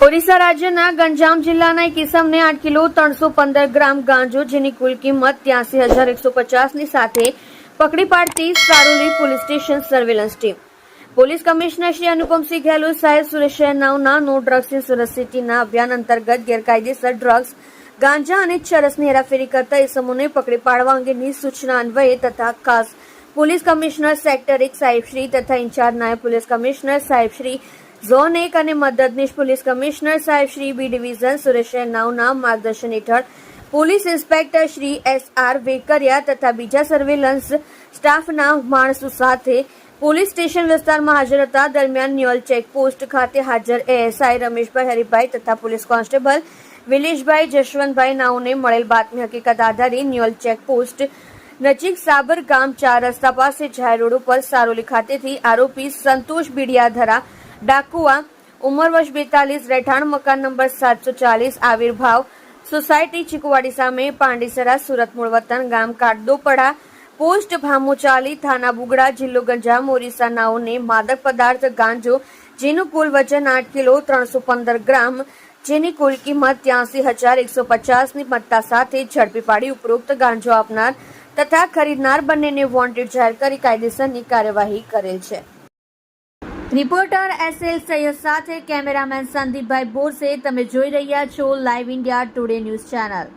ઓડિશા રાજ્યના ગંજામ જિલ્લાના એક ઇસમને 8 કિલો 315 ગ્રામ ગાંજો જેની કુલ કિંમત 83,150ની સાથે પકડી પાડતી Saroli police station surveillance team. Police commissioner Shri Anupamsinh Gehlot સાહેબ સુરત શહેરના નો ડ્રગ્સ ઇન સુરત સિટીના અભિયાન અંતર્ગત ગેરકાયદેસર ડ્રગ્સ, ગાંજા અને ચરસની હેરાફેરી કરતા ઇસમોને પકડી પાડવા અંગેની સૂચના અન્વયે તથા ખાસ પોલીસ કમિશનર સેક્ટર 1 સાહેબશ્રી તથા ઇન્ચાર્જ નાયબ પોલીસ કમિશનર સાહેબશ્રી ઝોન 1 અને મદદનીશ પોલીસ કમિશનર સાહેબ શ્રી બી ડિવિઝન સુરત શહેરના માર્ગદર્શન હેઠળ police inspector Shri SR Vekariya તથા બીજા સર્વેલન્સ સ્ટાફના માણસો સાથે પોલીસ સ્ટેશન વિસ્તારમાં હાજર હતા. દરમિયાન ન્યોલ ચેકપોસ્ટ ખાતે હાજર ASI રમેશભાઈ હરિભાઈ તથા પોલીસ કોન્સ્ટેબલ વિલેશભાઈ જશવંતભાઈ નાઓને મળેલ બાતમી હકીકત આધારે ન્યોલ ચેકપોસ્ટ નજીક સાબર ગામ 4 રસ્તા પાસે જાહેર રોડ ઉપર સારોલી ખાતેથી આરોપી સંતોષ બીડિયાધરા ડાકુઆ ઉંમર વર્ષ 42 રહેઠાણ મકાન નંબર 740 આવિર્ભાવ સોસાયટી ચીકુવાડી સામે પાંડીસરા સુરત મૂળ વતન ગામ કાટદોપડા પોસ્ટ ભામોચાલી થાના બુગડા જિલ્લો ગંજામ ઓરિસ્સા નાઓને માદક પદાર્થ ગાંજો જેનું કુલ વજન 8 કિલો 315 ગ્રામ જેની કુલ કિંમત 83,150ની મત્તા સાથે ઝડપી પાડી ઉપરોક્ત ગાંજો આપનાર તથા ખરીદનાર બંનેને વોન્ટેડ જાહેર કરી કાયદેસરની કાર્યવાહી કરેલ છે. રિપોર્ટર SL સૈયદ સાથે કેમેરામેન સંદીપભાઈ બોરસે. તમે જોઈ રહ્યા છો live India today news channel.